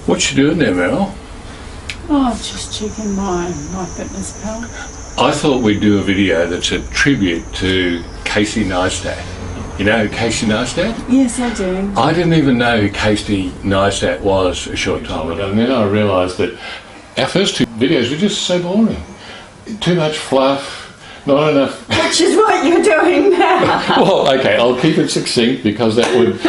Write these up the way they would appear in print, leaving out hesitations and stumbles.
What you doing there, Meryl? Oh, just checking my MyFitnessPal. I thought we'd do a video that's a tribute to Casey Neistat. You know Casey Neistat? Yes, I do. I didn't even know who Casey Neistat was a short time ago, and then I realised that our first two videos were just so boring. Too much fluff, not enough. Which is what you're doing now. Well, okay, I'll keep it succinct because that would,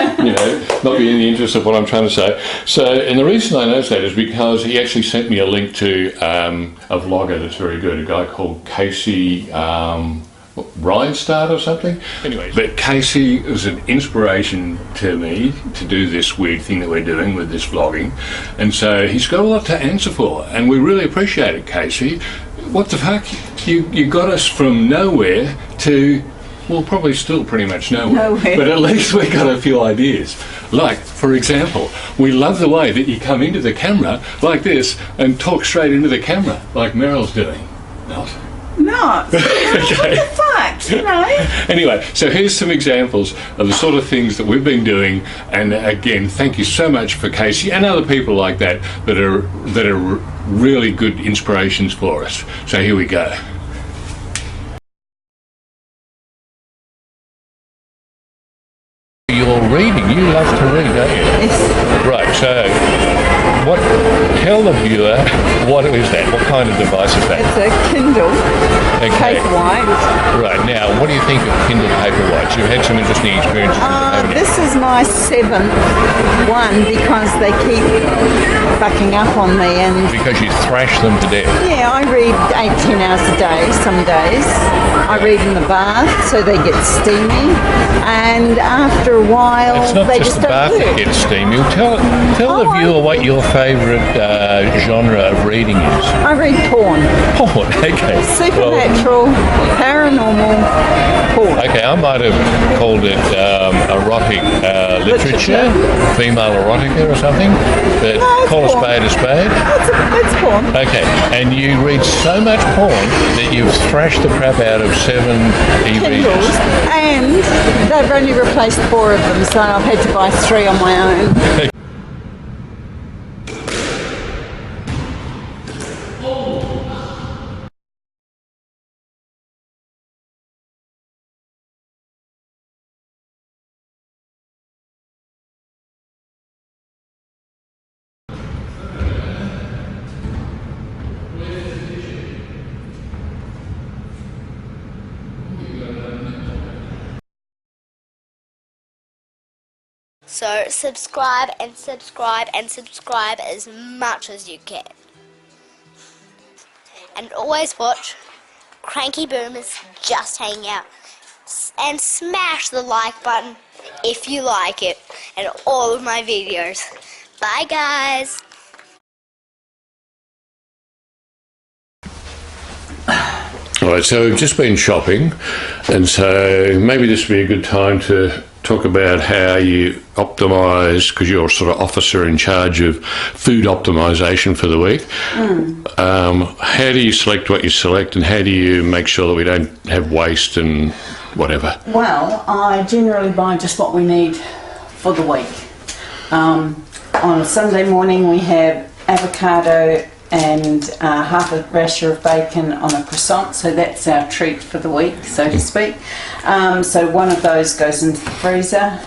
not be in the interest of what I'm trying to say. So, and the reason I know that is because he actually sent me a link to a vlogger that's very good, a guy called Casey Neistat or something. Anyway, but Casey was an inspiration to me to do this weird thing that we're doing with this vlogging, and so he's got a lot to answer for, and we really appreciate it, Casey. What the fuck? You got us from nowhere to, well, probably still pretty much nowhere. But at least we got a few ideas. Like, for example, we love the way that you come into the camera like this and talk straight into the camera, like Meryl's doing. Not. Okay. What the fuck, Anyway, so here's some examples of the sort of things that we've been doing, and again, thank you so much for Casey and other people like that that are really good inspirations for us. So here we go. You're reading. You love to read, don't you? Yes. Right. So, tell the viewer what is that? What kind of device is that? It's a Kindle Paperwhite. Right. Now, what do you think of Kindle Paperwhites? You've had some interesting experiences with them, haven't you? This is my seventh one because they keep fucking up on me, and Because you thrash them to death. yeah, I read 8-10 hours a day some days. I read in the bath so they get steamy, and after a while It's not they just just the bath don't that work. gets steamy. Tell the viewer what your favourite genre of reading is. I read porn. Porn, okay. Supernatural, paranormal, porn. Okay, I might have called it erotic literature, female erotica or something, but No, it's call a porn. spade a spade. It's porn. Okay, and you read so much porn that you've thrashed the crap out of 7 Kindles, e-readers. and they've only replaced 4 of them, so I've had to buy 3 on my own. So subscribe and subscribe and subscribe as much as you can. And always watch Cranky Boomers Just Hang Out. And smash the like button if you like it. And all of my videos. Bye guys! Alright, so we've just been shopping, and so maybe this would be a good time to talk about how you optimise, because you're sort of officer in charge of food optimisation for the week. How do you select what you select, and how do you make sure that we don't have waste and whatever? Well, I generally buy just what we need for the week. On a Sunday morning we have avocado and half a rasher of bacon on a croissant, so that's our treat for the week, so to speak. So one of those goes into the freezer.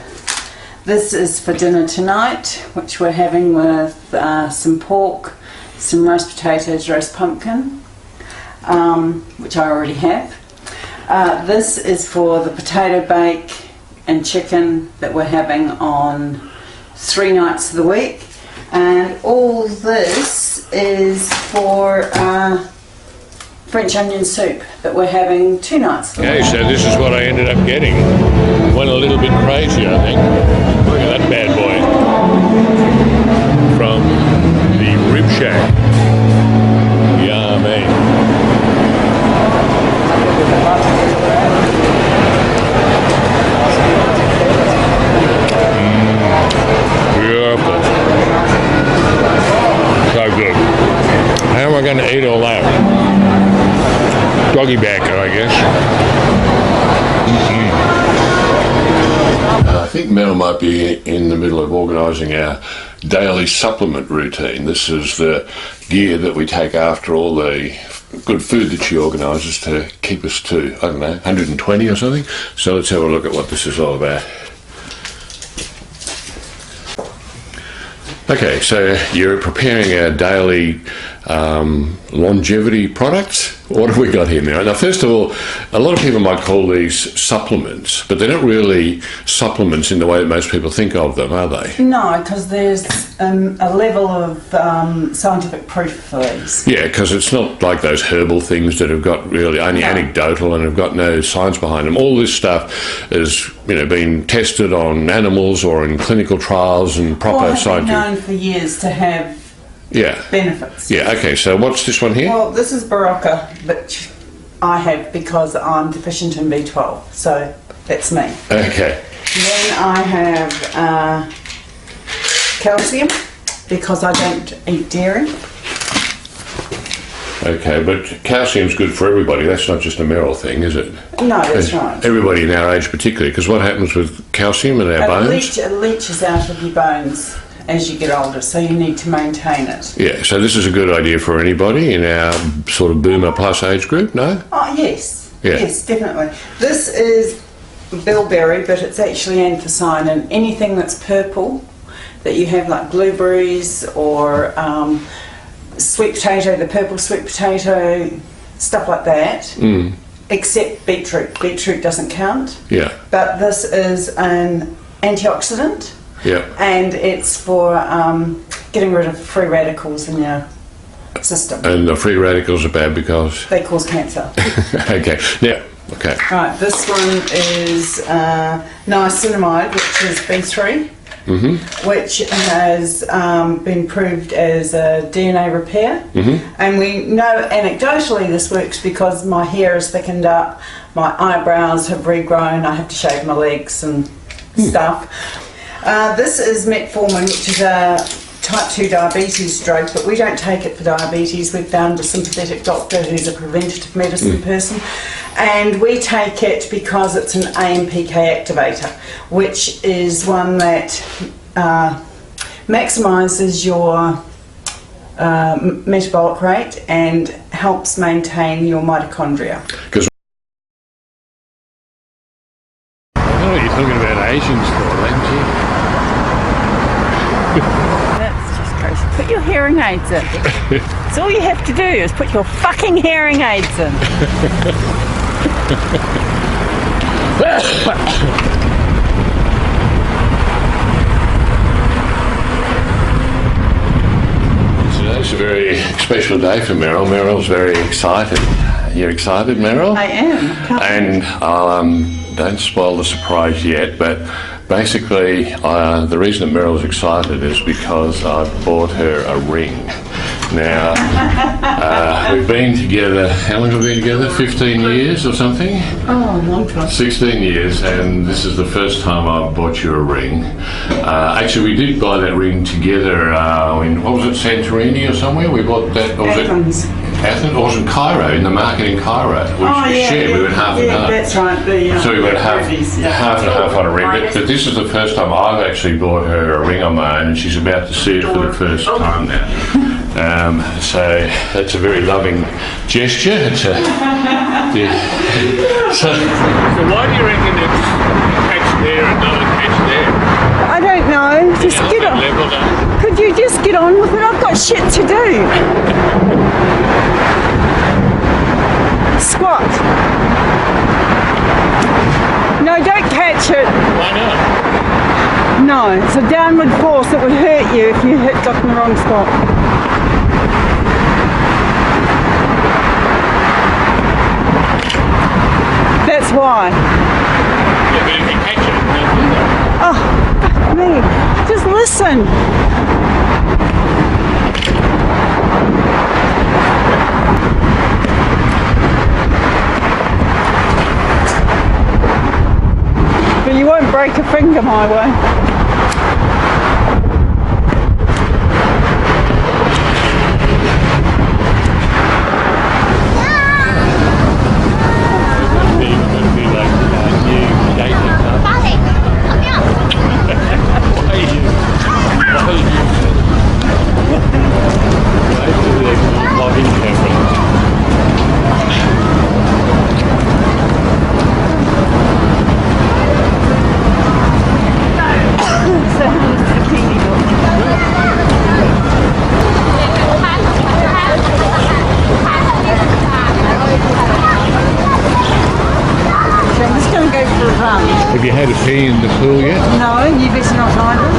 This is for dinner tonight, which we're having with some pork, some roast potatoes, roast pumpkin, which I already have. This is for the potato bake and chicken that we're having on 3 nights of the week. And all this is for French onion soup that we're having 2 nights of the week. Okay, so this is what I ended up getting. Went a little bit crazy, I think. Look at that bad boy. From the Rib Shack. Yummy. Beautiful. So good. How am I going to eat all that? Doggy bag, I guess. I think Mel might be in the middle of organising our daily supplement routine. This is the gear that we take after all the good food that she organises to keep us to, I don't know, 120 or something. So let's have a look at what this is all about. Okay, so you're preparing our daily longevity products. What have we got here now? Now, first of all, a lot of people might call these supplements, but they're not really supplements in the way that most people think of them, are they? No, because there's a level of scientific proof for these. Yeah, because it's not like those herbal things that have got really only anecdotal and have got no science behind them. All this stuff is, been tested on animals or in clinical trials and proper scientific. Known for years to have benefits. Yeah, okay, so what's this one here? Well, this is Barocca, which I have because I'm deficient in B12, so that's me. Okay. Then I have calcium because I don't eat dairy. Okay, but calcium's good for everybody. That's not just a Merrill thing, is it? No, that's right. Everybody in our age particularly, because what happens with calcium in our bones? It leaches out of your bones as you get older, so you need to maintain it. Yeah, so this is a good idea for anybody in our sort of boomer plus age group, no? Oh, yes. Yeah. Yes, definitely. This is bilberry, but it's actually anthocyanin. Anything that's purple that you have, like blueberries or sweet potato, the purple sweet potato, stuff like that, except beetroot. Beetroot doesn't count. Yeah. But this is an antioxidant. Yeah. And it's for getting rid of free radicals in your system. And the free radicals are bad because? They cause cancer. Okay. Yeah. Okay. Right, this one is niacinamide, which is B3, which has been proved as a DNA repair. And we know anecdotally this works because my hair is thickened up, my eyebrows have regrown, I have to shave my legs and stuff. This is metformin, which is a type 2 diabetes drug, but we don't take it for diabetes. We've found a sympathetic doctor who's a preventative medicine person, and we take it because it's an AMPK activator, which is one that maximises your metabolic rate and helps maintain your mitochondria. I know what you're talking about Asians for, aren't you? That's just crazy. Put your hearing aids in. That's all you have to do is put your fucking hearing aids in. Today's a very special day for Merrill. Merrill's very excited. You're excited, Merrill? I am. And don't spoil the surprise yet, but basically the reason that Merrill's excited is because I bought her a ring. Now, we've been together, how long have we been together? 15 years or something? Oh, long time. 16 years, and this is the first time I've bought you a ring. Actually, we did buy that ring together in, what was it, Santorini or somewhere? We bought that, or was Athens. Athens, or was it Cairo, in the market in Cairo, which we shared. We went half and half. That's right. So we went half and half on a ring. But this is the first time I've actually bought her a ring on my own, and she's about to see it for the first time now. So that's a very loving gesture. It's a, so why do you reckon it's catch there and not a catch there? I don't know. Just get on. Could you just get on with it? I've got shit to do. Squat. No, don't catch it. Why not? No, it's a downward force that would hurt you if you got in the wrong spot. That's why. Yeah, but if you catch it, don't do that. Oh, fuck me. Just listen. But you won't break a finger my way. Father, come here. Why are you had a pee in the pool yet? No, you better not either.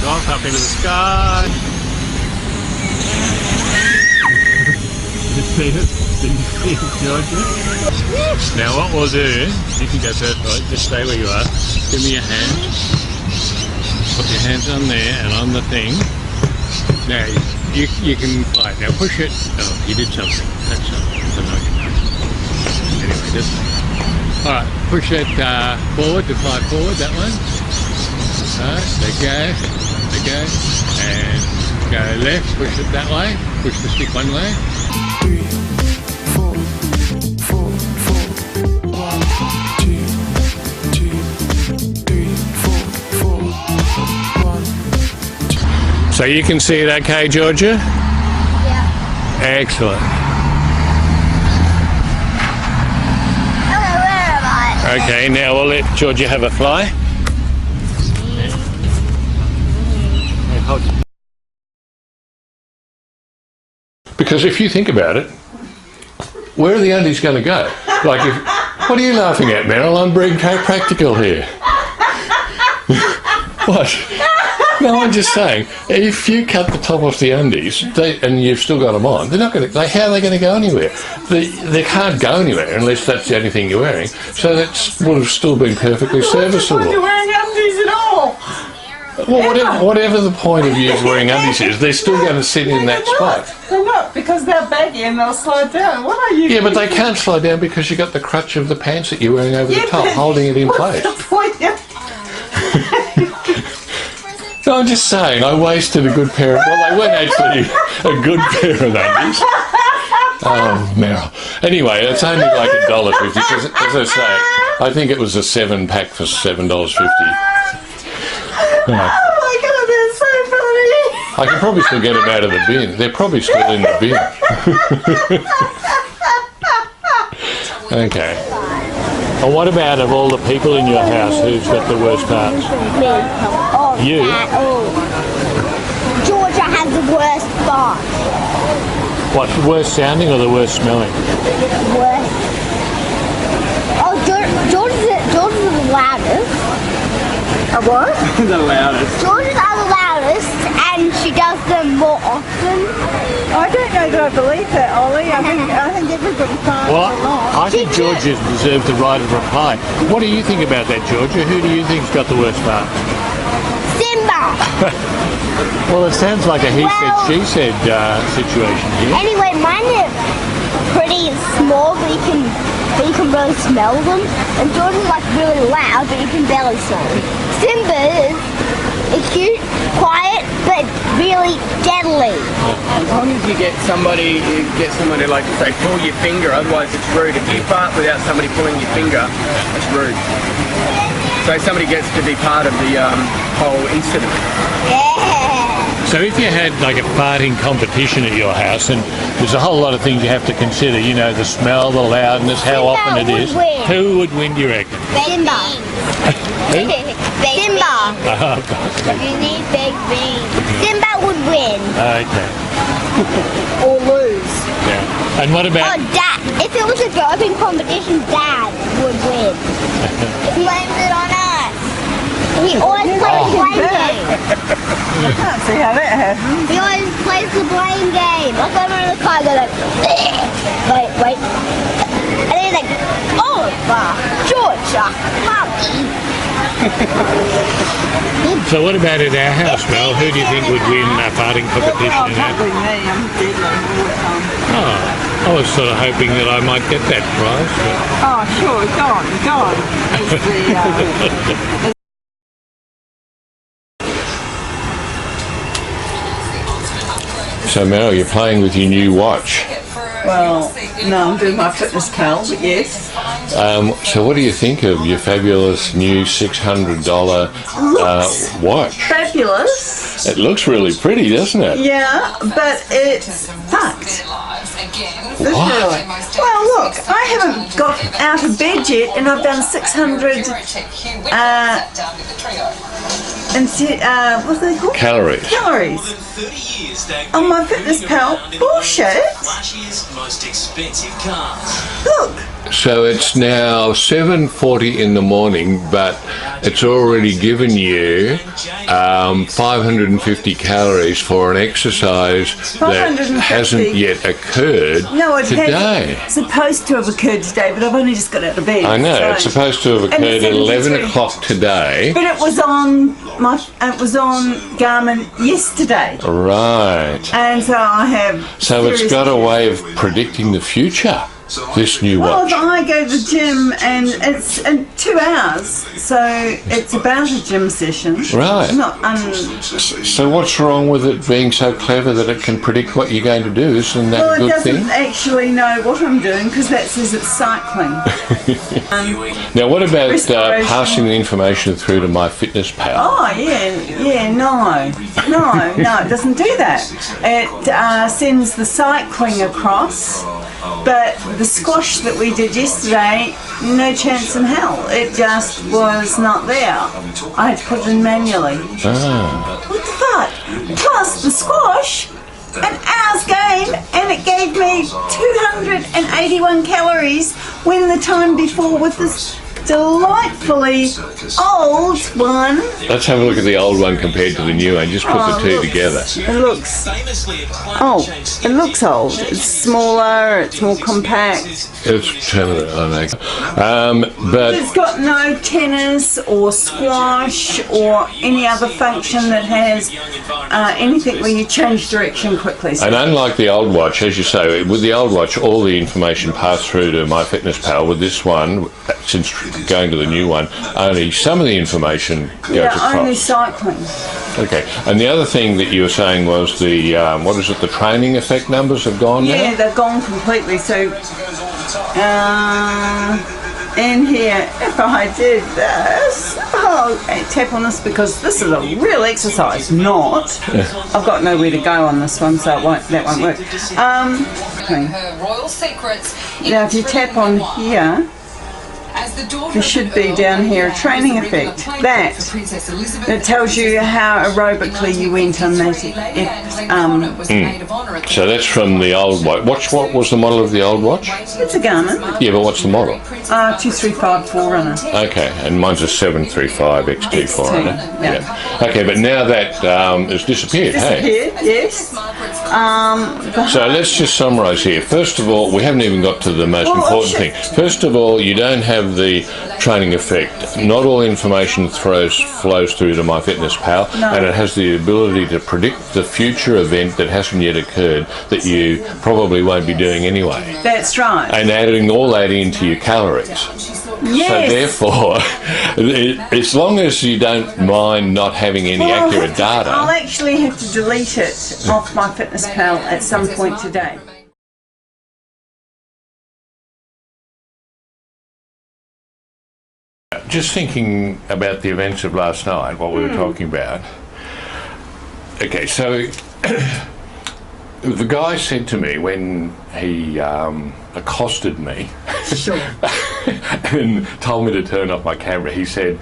off up into the sky. Did you see it? Did you see it, Georgia? Now what we'll do, you can go first, right? Just stay where you are. Give me your hand. Put your hands on there and on the thing. Now you can fly it. Now push it. Oh, you did something. That's something. So no, you don't. Anyway, just alright, push it forward to fly forward, that one. Alright, there go, and go left, push it that way, push the stick one way. 3, 4, 4, 4, 1, 2, 2, 3, 4, 4, 1. So you can see it okay, Georgia? Yeah. Excellent. Okay, where am I? Okay, now we'll let Georgia have a fly. Because if you think about it, where are the undies going to go? Like, what are you laughing at, Meryl? I'm being practical here. What? No, I'm just saying, if you cut the top off the undies and you've still got them on, they're not going to. How are they going to go anywhere? They can't go anywhere unless that's the only thing you're wearing. So that would have still been perfectly serviceable. You're wearing undies at all. Well, whatever the point of you wearing undies is, they're still going to sit in that spot. They're not, because they're baggy and they'll slide down. What are you? Yeah, but they can't slide down because you've got the crutch of the pants that you're wearing over the top, holding it in place. What's the point? No, I'm just saying, I wasted a good pair of, well, they weren't actually a good pair of undies. Oh, Meryl. Anyway, it's only like $1.50, because, as I say, I think it was a 7-pack for $7.50. Oh my god, they're so funny! I can probably still get them out of the bin. They're probably still in the bin. Okay. Well, what about of all the people in your house, who's got the worst parts? Me. Oh, You? Georgia has the worst part. What, worst sounding or the worst smelling? Worst. Oh, Georgia's the loudest. A what? The loudest. Georgia's are the loudest, and she does them more often. I don't know that I believe that, Ollie. I think everybody finds Well, a lot. I think Georgia deserves the right of reply. What do you think about that, Georgia? Who do you think's got the worst part? Simba! Well, it sounds like a he said, she said situation here. Anyway, mine are pretty small, but you can really smell them. And Georgia's like really loud, but you can barely smell them. Simba is cute, quiet, but really deadly. As long as you get somebody like to say pull your finger, otherwise it's rude. If you fart without somebody pulling your finger, that's rude. So somebody gets to be part of the whole incident. Yeah. So if you had like a farting competition at your house, and there's a whole lot of things you have to consider, you know, the smell, the loudness, how Simba often it would is. win. Who would win, do you reckon? Simba. Simba. Oh, You need big beans. Simba would win. okay. Or lose. Yeah. And what about... Oh, Dad. If it was a burping competition, Dad would win. He blames it on us. He always plays the blame game. I can't see how that happens. He always plays the blame game. Like I'm in the car, go like, wait. And then he's like, Oliver, Georgia, Mommy. So what about at our house, Mel? Who do you think would win a farting competition in our... Probably me. I'm deadly all the time. Oh, I was sort of hoping that I might get that prize. But... Oh, sure. Go on. It's the, So Mel, you're playing with your new watch. well, no, I'm doing my fitness pal, but yes. So what do you think of your fabulous new $600 watch? Fabulous. It looks really pretty, doesn't it? Yeah, but it's fucked. What? Well, look, I haven't got out of bed yet, and I've done 600 what are they called? Calories. Calories. On my fitness pal. Bullshit. Look, So it's now 7:40 in the morning, but it's already given you 550 calories for an exercise that 550? hasn't yet occurred No, it today. hasn't. It's supposed to have occurred today, but I've only just got out of bed. I know, so- it's supposed to have And occurred at it's 11 72. o'clock today. But it was on Garmin yesterday, Right. and so I have. So it's serious- got a way of predicting the future, this new Well, watch. if I go to the gym and it's in 2 hours, so it's about a gym session. Right. Not So what's wrong with it being so clever that it can predict what you're going to do? Isn't that well, a it good doesn't thing? actually know what I'm doing because that says it's cycling. Now, what about Restoration. passing the information through to MyFitnessPal? Oh yeah, no, it doesn't do that. It sends the cycling across, but the squash that we did yesterday, no chance in hell. It just was not there. I had to put it in manually. Ah. What the fuck? Plus the squash, an hour's game, and it gave me 281 calories when the time before with this delightfully old one. Let's have a look at the old one compared to the new one. Just put the two together. It looks it looks old. It's smaller, it's more compact. It's permanent, I know. But It's got no tennis or squash or any other function that has anything where you change direction quickly. So and unlike the old watch, as you say, with the old watch, all the information passed through to MyFitnessPal. With this one, since going to the new one, only some of the information goes yeah, only across. cycling. Okay. And the other thing that you were saying was the what is it? The training effect numbers have gone Yeah, now. they've gone completely. So in here, if I did this, tap on this because this is a real exercise. Not. I've got nowhere to go on this one, so that won't work. Her royal secrets. Now, if you tap on here, there should be down here a training effect. That tells you how aerobically you went on that. So that's from the old watch. What was the model of the old watch? It's a Garmin. Yeah, but what's the model? 235 Forerunner. Okay, and mine's a 735 XT Forerunner. yeah. Okay, but now that has disappeared. Hey. Disappeared, yes. So let's just summarise here. First of all, we haven't even got to the most important thing. First of all, you don't have the training effect. Not all information flows through to MyFitnessPal, and it has the ability to predict the future event that hasn't yet occurred that you probably won't be doing anyway, That's right. and adding all that into your calories. Yes. So therefore, as long as you don't mind not having any Well, accurate data. I'll actually have to delete it off MyFitnessPal at some point today. Just thinking about the events of last night, what we were talking about. Okay, so the guy said to me when he accosted me and told me to turn off my camera, he said,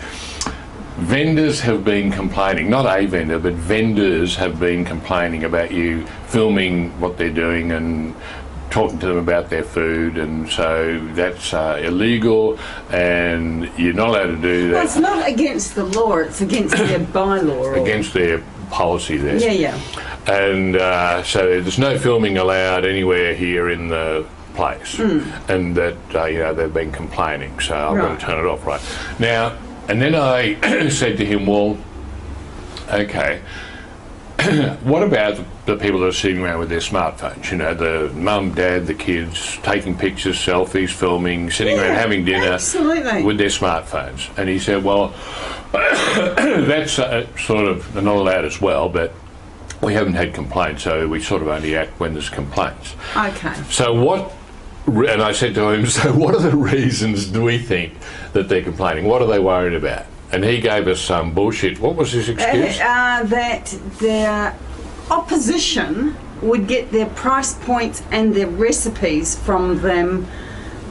vendors have been complaining, not a vendor, but vendors have been complaining about you filming what they're doing and talking to them about their food, and so that's illegal and you're not allowed to do Well, it's that not against the law, it's against their bylaw. or- against their policy there. Yeah. And so there's no filming allowed anywhere here in the place, and that they've been complaining, so I'm going Right. to turn it off right now. And then I said to him, well, okay, what about the people that are sitting around with their smartphones? You know, the mum, dad, the kids, taking pictures, selfies, filming, sitting around having dinner absolutely. with their smartphones. And he said, well, that's sort of, they're not allowed as well, but we haven't had complaints, so we sort of only act when there's complaints. Okay. So what, and I said to him, so what are the reasons do we think that they're complaining? What are they worried about? And he gave us some bullshit. What was his excuse? That their opposition would get their price points and their recipes from them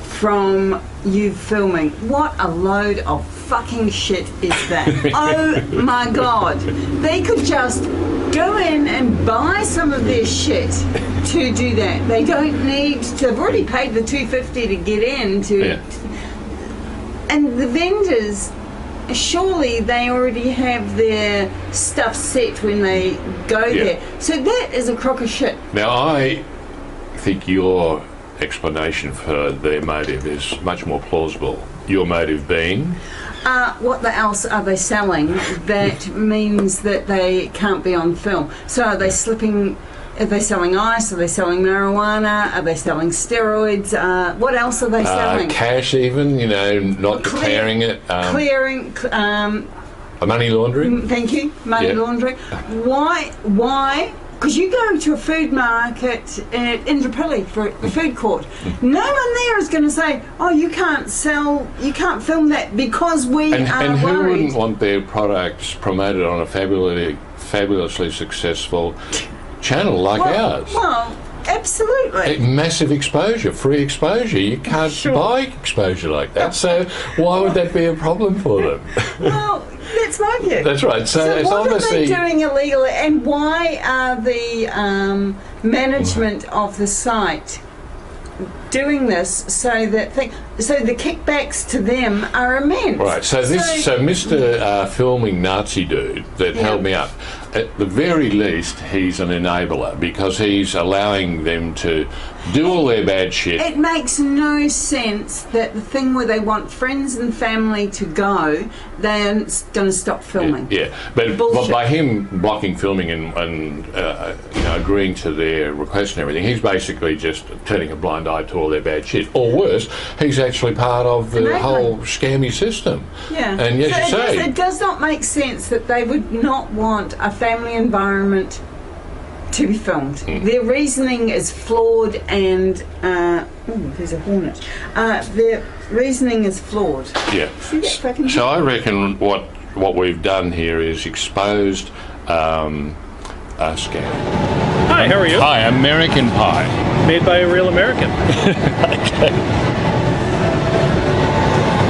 from you filming. What a load of fucking shit is that? Oh my god. They could just go in and buy some of their shit to do that. They don't need to. They've already paid the $250 to get in. And the vendors, surely they already have their stuff set when they go there. So that is a crock of shit. Now, I think your explanation for their motive is much more plausible. Your motive being? What else are they selling that means that they can't be on film? So are they slipping? Are they selling ice? Are they selling marijuana? Are they selling steroids? What else are they selling? Cash, even, not declaring it. Money laundering. Thank you, money laundering. Why? Because you go to a food market at Indooroopilly for the food court. No one there is going to say, "Oh, you can't film that because we are and worried." who wouldn't want their products promoted on a fabulously successful channel like ours? Well, absolutely. Massive exposure, free exposure. You can't buy exposure like that. So why would that be a problem for them? Well, that's my view. That's right. So it's what obviously are they doing illegally, and why are the management of the site doing this so the kickbacks to them are immense? Right. So Mr. Filming Nazi dude that held me up, at the very least, he's an enabler because he's allowing them to do all their bad shit. It makes no sense that the thing where they want friends and family to go, they're going to stop filming. But by him blocking filming and agreeing to their request and everything, he's basically just turning a blind eye to all their bad shit. Or worse, he's actually part of the whole scammy system. Yeah. And as you say, it does not make sense that they would not want a family environment to be filmed. Their reasoning is flawed, and there's a hornet. Their reasoning is flawed. Yeah. So I reckon what we've done here is exposed a scam. Hi, how are you? Hi, American Pie. Made by a real American. Okay.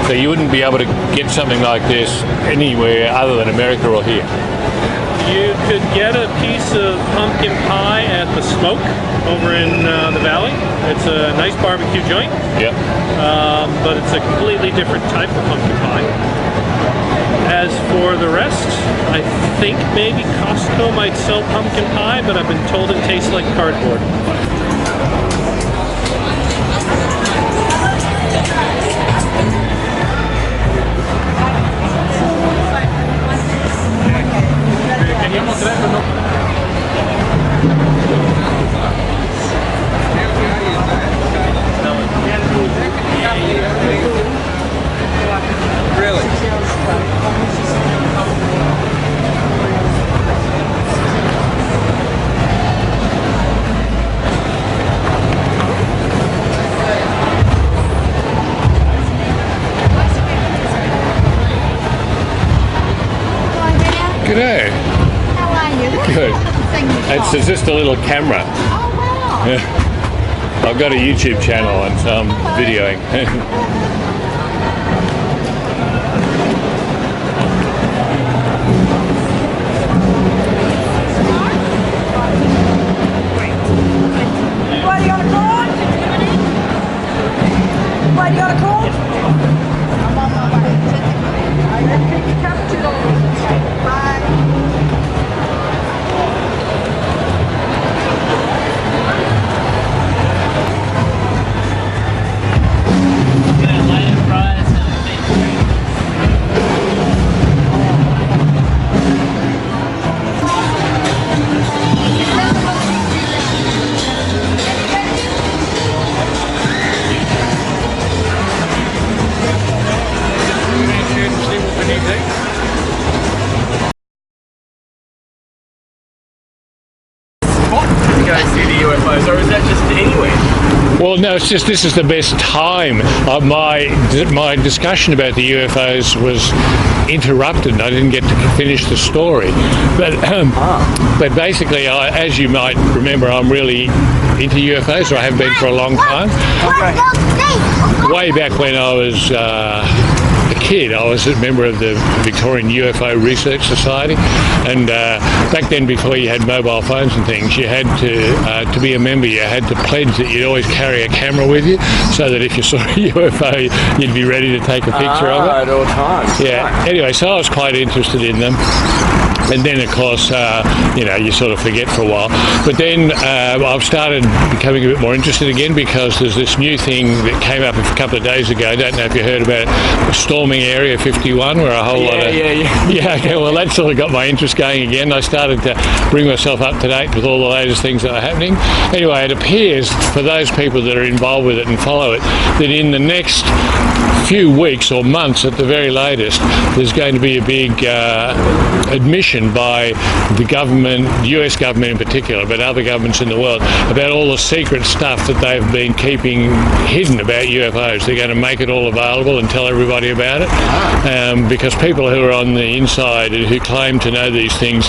So you wouldn't be able to get something like this anywhere other than America or here? You could get a piece of pumpkin pie at the Smoke over in the valley. It's a nice barbecue joint. Yep. But it's a completely different type of pumpkin pie. As for the rest, I think maybe Costco might sell pumpkin pie, but I've been told it tastes like cardboard. G'day. How are you? Good. Thing you've got. It's just a little camera. Oh wow. Yeah. I've got a YouTube channel and so I'm videoing. What do you want to call? What do you want to call? I'm on my way. I think you come to bye. You guys see the UFOs, or is that just anywhere? Well, no, it's just this is the best time. My discussion about the UFOs was interrupted and I didn't get to finish the story. But basically, as you might remember, I'm really into UFOs, or I have been for a long time. Way back when I was a kid, I was a member of the Victorian UFO Research Society, and back then, before you had mobile phones and things, you had to be a member, you had to pledge that you'd always carry a camera with you, so that if you saw a UFO, you'd be ready to take a picture of it. At all times. Yeah. Anyway, so I was quite interested in them. And then, of course, you sort of forget for a while. But then I've started becoming a bit more interested again, because there's this new thing that came up a couple of days ago. I don't know if you heard about it, storming Area 51, where a whole lot of... Yeah, okay, well, that sort of got my interest going again. I started to bring myself up to date with all the latest things that are happening. Anyway, it appears, for those people that are involved with it and follow it, that in the next few weeks or months at the very latest, there's going to be a big admission by the government, US government in particular, but other governments in the world, about all the secret stuff that they've been keeping hidden about UFOs. They're going to make it all available and tell everybody about it, because people who are on the inside and who claim to know these things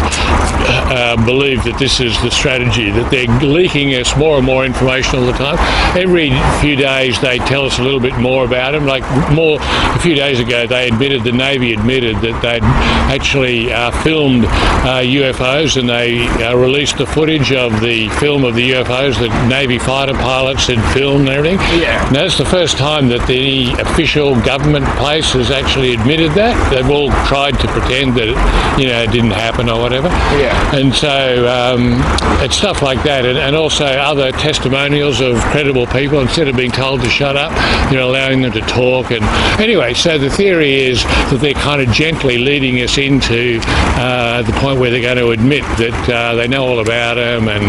believe that this is the strategy, that they're leaking us more and more information all the time. Every few days they tell us a little bit more about them. Like a few days ago, the Navy admitted that they'd actually filmed UFOs, and they released the footage of the film of the UFOs that Navy fighter pilots had filmed and everything. Yeah. Now, that's the first time that any official government place has actually admitted that. They've all tried to pretend that it didn't happen or whatever. Yeah. And so it's stuff like that, and also other testimonials of credible people. Instead of being told to shut up, you're allowing them to talk. And anyway, so the theory is that they're kind of gently leading us into the point where they're going to admit that they know all about them and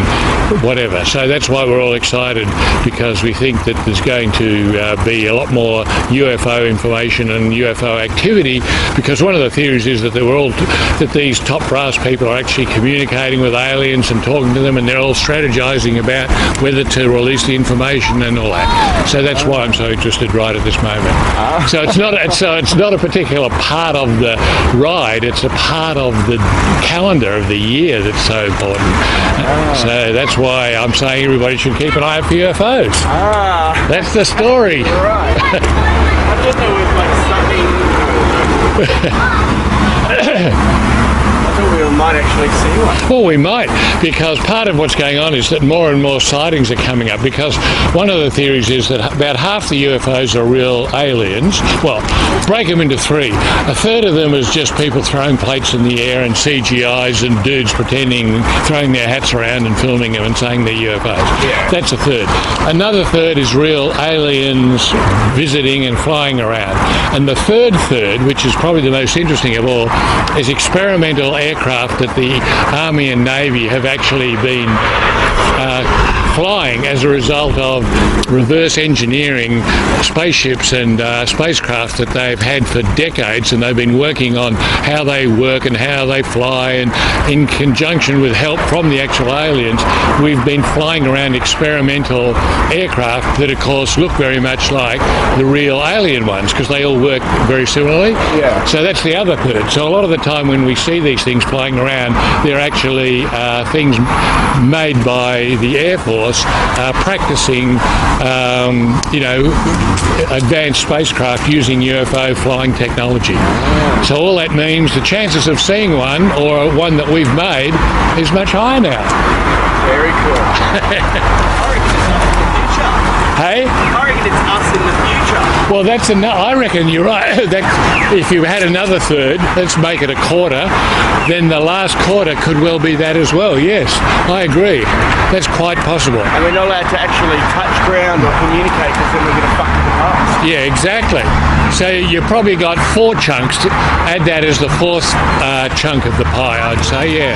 whatever. So that's why we're all excited, because we think that there's going to be a lot more UFO information and UFO activity, because one of the theories is that that these top brass people are actually communicating with aliens and talking to them, and they're all strategizing about whether to release the information and all that. So that's why I'm so interested right at this moment. So it's not a particular part of the ride, it's a part of the calendar of the year that's so important. So that's why I'm saying everybody should keep an eye out for UFOs. That's the story. Right. I thought there was like something... I thought we might actually see one. Well, we might, because part of what's going on is that more and more sightings are coming up, because one of the theories is that about half the UFOs are real aliens. Well, break them into three. A third of them is just people throwing plates in the air and CGIs and dudes pretending, throwing their hats around and filming them and saying they're UFOs. Yeah. That's a third. Another third is real aliens visiting and flying around. And the third, which is probably the most interesting of all, is experimental aircraft that the Army and Navy have actually been flying as a result of reverse engineering spaceships and spacecraft that they've had for decades, and they've been working on how they work and how they fly, and in conjunction with help from the actual aliens, we've been flying around experimental aircraft that of course look very much like the real alien ones, because they all work very similarly. Yeah. So that's the other third. So a lot of the time when we see these things flying around, they're actually things made by the Air Force practicing, advanced spacecraft using UFO flying technology. So all that means the chances of seeing one, or one that we've made, is much higher now. Very cool. Hey? I reckon it's us in the future. Well, I reckon you're right. If you had another third, let's make it a quarter, then the last quarter could well be that as well. Yes, I agree. That's quite possible. And we're not allowed to actually touch ground or communicate, because then we're going to fuck with the past. Yeah, exactly. So you probably got 4 chunks. Add that as the fourth chunk of the pie, I'd say, yeah.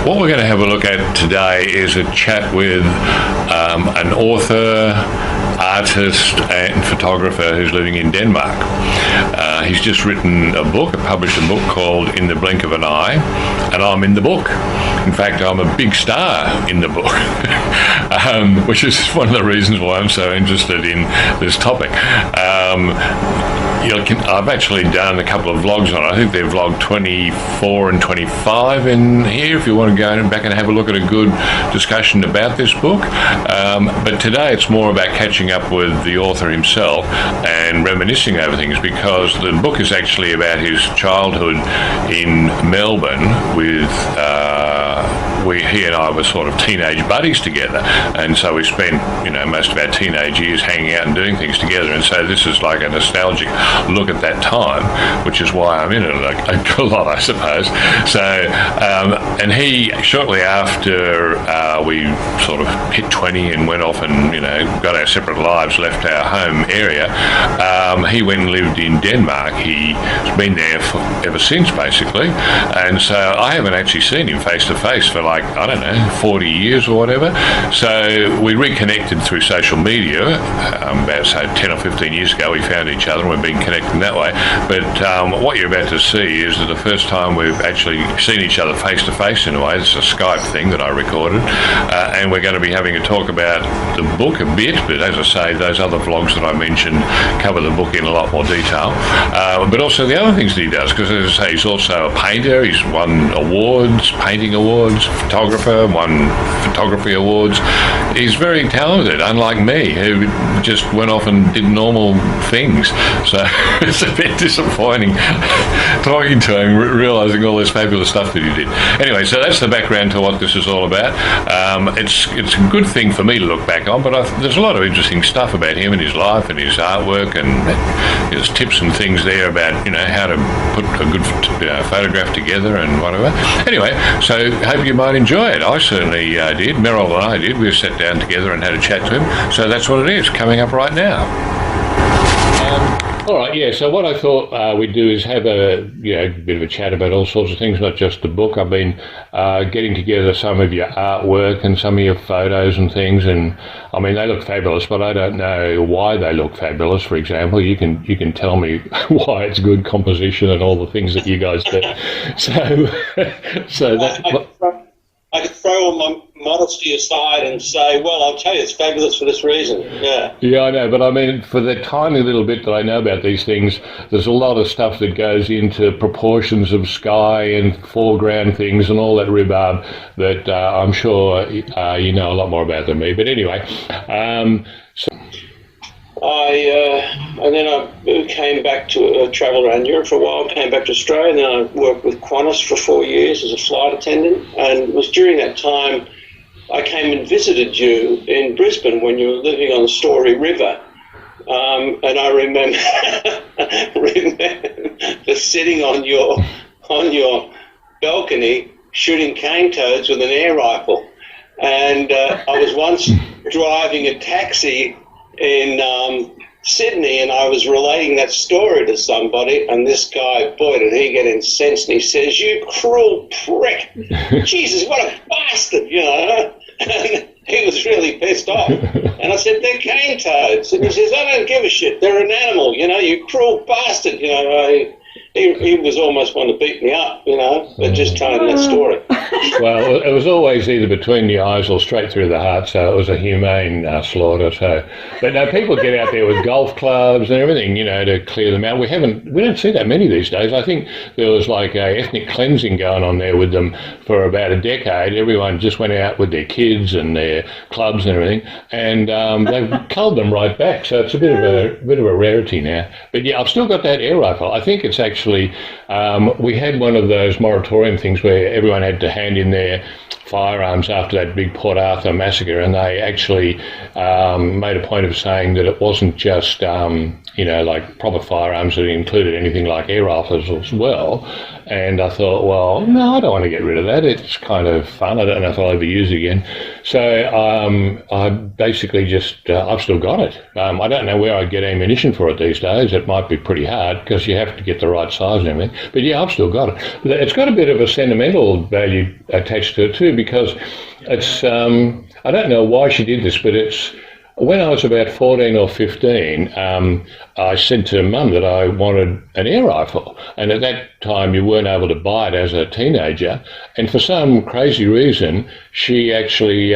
What we're going to have a look at today is a chat with an author, artist and photographer who's living in Denmark. He's just written a book, published a book called In the Blink of an Eye, and I'm in the book. In fact, I'm a big star in the book. which is one of the reasons why I'm so interested in this topic. I've actually done a couple of vlogs on it. I think they're vlog 24 and 25 in here, if you want to go back and have a look at a good discussion about this book. But today it's more about catching up with the author himself and reminiscing over things, because the book is actually about his childhood in Melbourne with he and I were sort of teenage buddies together, and so we spent most of our teenage years hanging out and doing things together, and so this is like a nostalgic look at that time, which is why I'm in it a lot, I suppose. So and he, shortly after we sort of hit 20 and went off and got our separate lives, left our home area, he went and lived in Denmark. He's been there ever since, basically, and so I haven't actually seen him face to face for 40 years or whatever. So we reconnected through social media about 10 or 15 years ago. We found each other and we've been connecting that way. But what you're about to see is the first time we've actually seen each other face to face in a way. This is a Skype thing that I recorded, and we're going to be having a talk about the book a bit, but as I say, those other vlogs that I mentioned cover the book in a lot more detail, but also the other things that he does, because as I say, he's also a painter. He's won awards, painting awards, photographer, won photography awards. He's very talented, unlike me, who just went off and did normal things. So it's a bit disappointing talking to him, realising all this fabulous stuff that he did. Anyway, so that's the background to what this is all about. It's a good thing for me to look back on, but there's a lot of interesting stuff about him and his life and his artwork, and there's tips and things there about how to put a good photograph together and whatever. Anyway, so hope you might enjoy it. I certainly did. Meryl and I did. We sat down together and had a chat to him. So that's what it is, coming up right now. All right, yeah, so what I thought we'd do is have a bit of a chat about all sorts of things, not just the book. I've been getting together some of your artwork and some of your photos and things, and I mean, they look fabulous, but I don't know why they look fabulous. For example, you can tell me why it's good composition and all the things that you guys do. So I could throw all my modesty aside and say, well, I'll tell you, it's fabulous for this reason. Yeah, I know, but I mean, for the tiny little bit that I know about these things, there's a lot of stuff that goes into proportions of sky and foreground things and all that rhubarb that I'm sure you know a lot more about than me. But anyway, and then I came back to travel around Europe for a while, came back to Australia, and then I worked with Qantas for 4 years as a flight attendant. And it was during that time I came and visited you in Brisbane when you were living on the Story River. And I remember sitting on your balcony shooting cane toads with an air rifle. And I was once driving a taxi in Sydney, and I was relating that story to somebody, and this guy, boy, did he get incensed, and he says, "You cruel prick, Jesus, what a bastard," and he was really pissed off. And I said, "They're cane toads," and he says, "I don't give a shit, they're an animal, you cruel bastard," He was almost wanting to beat me up, but just telling that story. Well, it was always either between the eyes or straight through the heart, so it was a humane slaughter. So, but no, people get out there with golf clubs and everything, to clear them out. We don't see that many these days. I think there was like a ethnic cleansing going on there with them for about a decade. Everyone just went out with their kids and their clubs and everything, and they've culled them right back. So it's a bit of a rarity now. But yeah, I've still got that air rifle. I think it's actually, we had one of those moratorium things where everyone had to hand in their firearms after that big Port Arthur massacre, and they actually made a point of saying that it wasn't just like proper firearms, that included anything like air rifles as well. And I thought, well, no, I don't want to get rid of that. It's kind of fun. I don't know if I'll ever use it again. So I basically just, I've still got it. I don't know where I'd get ammunition for it these days. It might be pretty hard because you have to get the right size and everything. But yeah, I've still got it. But it's got a bit of a sentimental value attached to it too, because it's, I don't know why she did this, but it's when I was about 14 or 15, I said to Mum that I wanted an air rifle. And at that time, you weren't able to buy it as a teenager. And for some crazy reason, she actually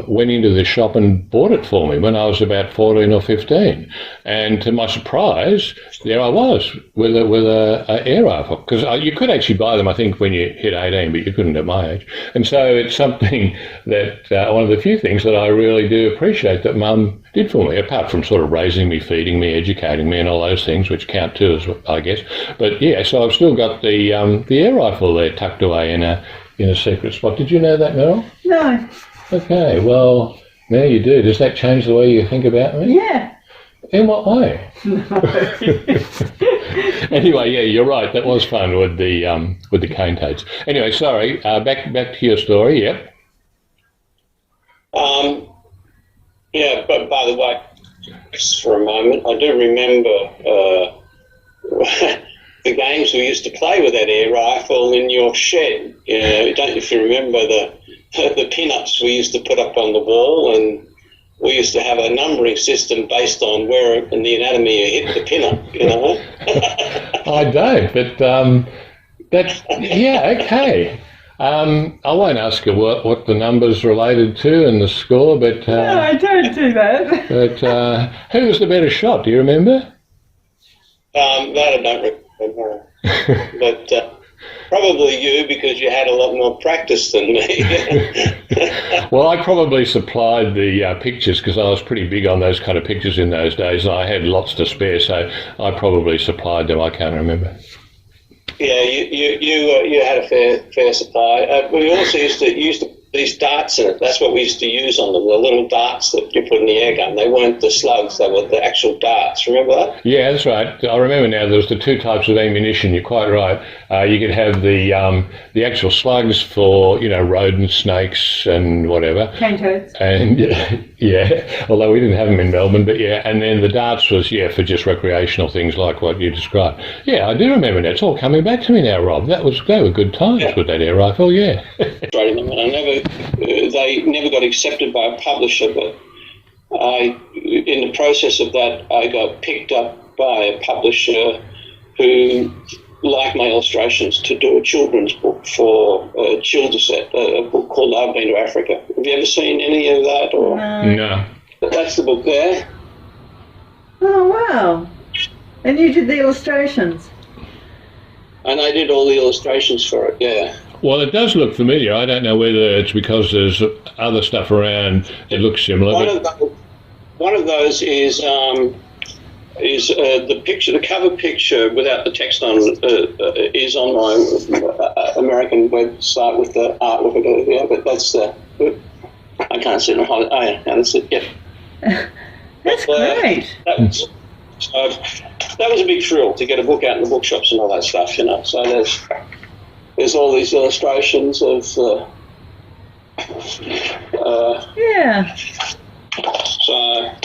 went into the shop and bought it for me when I was about 14 or 15. And to my surprise, there I was with a air rifle. Because you could actually buy them, I think, when you hit 18, but you couldn't at my age. And so it's something that, one of the few things that I really do appreciate that Mum did for me, apart from sort of raising me, feeding me, educating me and all those things, which count too, I guess. But yeah, so I've still got the air rifle there tucked away in a secret spot. Did you know that, Meryl? No. Okay, well, now you do. Does that change the way you think about me? Yeah. In what way? No. Anyway, yeah, you're right. That was fun with the cane toads. Anyway, sorry. Back to your story. Yep. Yeah, but by the way, just for a moment, I do remember the games we used to play with that air rifle in your shed. You know, don't you, if you remember the pin-ups we used to put up on the wall, and we used to have a numbering system based on where in the anatomy you hit the pin-up, you know? I don't, but that's, yeah, okay. I won't ask her what the numbers related to and the score, but... no, I don't do that. But who was the better shot, do you remember? That I don't remember. But probably you, because you had a lot more practice than me. Well, I probably supplied the pictures because I was pretty big on those kind of pictures in those days, and I had lots to spare, so I probably supplied them. I can't remember. Yeah, you had a fair supply. We also used to use these darts in it. That's what we used to use on them, the little darts that you put in the air gun. They weren't the slugs, they were the actual darts. Remember that? Yeah, that's right. I remember now there was the two types of ammunition. You're quite right. You could have the actual slugs for, you know, rodents, snakes and whatever. Cane toads. And yeah, although we didn't have them in Melbourne, but yeah. And then the darts was, yeah, for just recreational things like what you described. Yeah, I do remember that. It's all coming back to me now, Rob. They were good times with that air rifle, yeah. They never got accepted by a publisher, but in the process of that, I got picked up by a publisher who liked my illustrations to do a children's book for Childerset, a book called I've Been to Africa. Have you ever seen any of that? Or? No. But that's the book there. Oh, wow. And you did the illustrations? And I did all the illustrations for it, yeah. Well, it does look familiar. I don't know whether it's because there's other stuff around that looks similar. One of those is the picture, the cover picture without the text on is on my American website with the artwork. Yeah, but that's I can't see it. Oh yeah, that's it. Yeah. That's great. That was a big thrill to get a book out in the bookshops and all that stuff, you know. So there's all these illustrations of yeah. So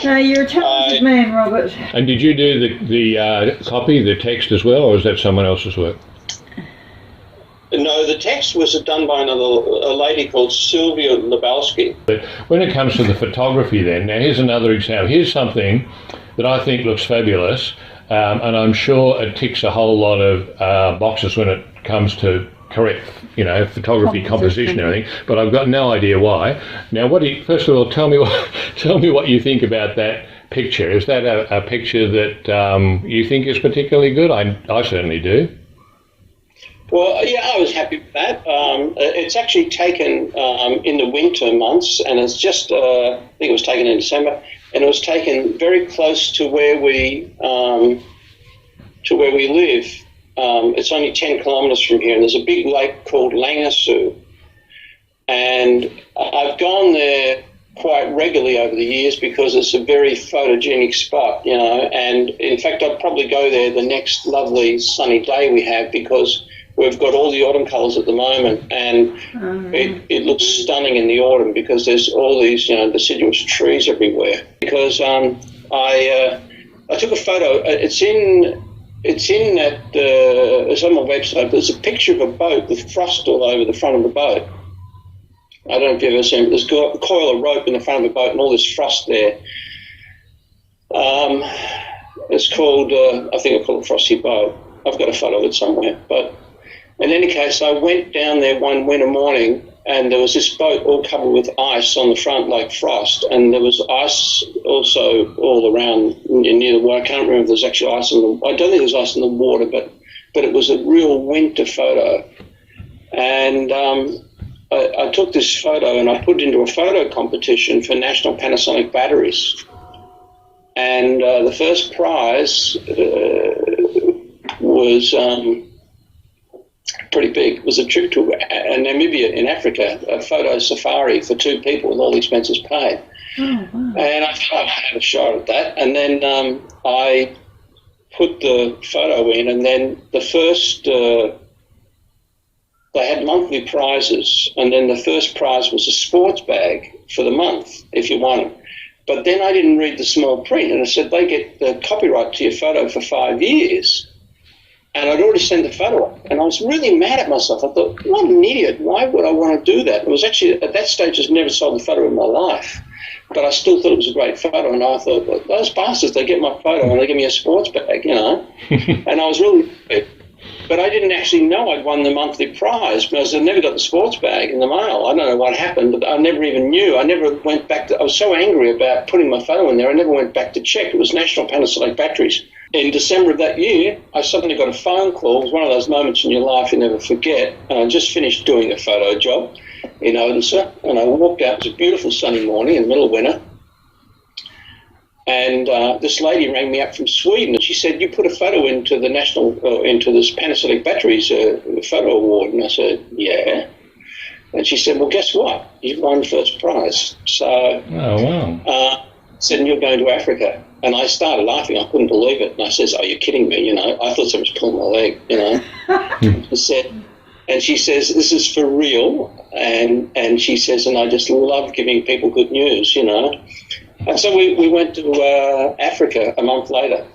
no, you're a talented man, Robert. And did you do the copy, the text as well, or is that someone else's work? No, the text was done by a lady called Sylvia Lebalski. But when it comes to the photography then, now here's another example. Here's something that I think looks fabulous, and I'm sure it ticks a whole lot of boxes when it comes to correct, you know, photography, composition, and everything. But I've got no idea why. Now, first of all, tell me what you think about that picture. Is that a picture that you think is particularly good? I certainly do. Well, yeah, I was happy with that. It's actually taken in the winter months, and it's just, I think it was taken in December, and it was taken very close to where we live. It's only 10 kilometres from here, and there's a big lake called Langasu. And I've gone there quite regularly over the years because it's a very photogenic spot, you know. And in fact, I'd probably go there the next lovely sunny day we have, because we've got all the autumn colours at the moment, and it looks stunning in the autumn because there's all these, you know, deciduous trees everywhere. Because I took a photo. It's on my website. There's a picture of a boat with frost all over the front of the boat. I don't know if you've ever seen it. There's a coil of rope in the front of the boat and all this frost there. It's called, I think I call it Frosty Bow. I've got a photo of it somewhere. But in any case, I went down there one winter morning, and there was this boat all covered with ice on the front, like frost, and there was ice also all around near the water. I can't remember if there was actually ice in the. I don't think there was ice in the water, but it was a real winter photo. And I took this photo and I put it into a photo competition for National Panasonic batteries. And the first prize was pretty big. It was a trip to Namibia in Africa, a photo safari for 2 people with all the expenses paid. Oh, wow. And I thought I had a shot at that. And then I put the photo in, and then the first, they had monthly prizes, and then the first prize was a sports bag for the month, if you want it. But then I didn't read the small print, and it said they get the copyright to your photo for 5 years. And I'd already sent the photo up, and I was really mad at myself. I thought, what an idiot, why would I want to do that? It was actually, at that stage, I'd never sold a photo in my life, but I still thought it was a great photo, and I thought, well, those bastards, they get my photo and they give me a sports bag, you know. And I was really, but I didn't actually know I'd won the monthly prize because I never got the sports bag in the mail. I don't know what happened, but I never even knew. I never went back to, I was so angry about putting my photo in there, I never went back to check. It was National Panasonic batteries. In December of that year, I suddenly got a phone call. It was one of those moments in your life you never forget. And I just finished doing a photo job in Odense, and I walked out. It was a beautiful sunny morning in the middle of winter. And this lady rang me up from Sweden, and she said, "You put a photo into the into this Panasonic Batteries photo award." And I said, "Yeah." And she said, "Well, guess what? You've won the first prize." So, oh, wow. Said, "And you're going to Africa." And I started laughing. I couldn't believe it. And I says, "Are you kidding me? You know, I thought someone was pulling my leg, you know." And she says, "This is for real." And she says, "And I just love giving people good news, you know." And so we went to Africa a month later.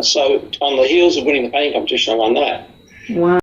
So on the heels of winning the painting competition, I won that. Wow.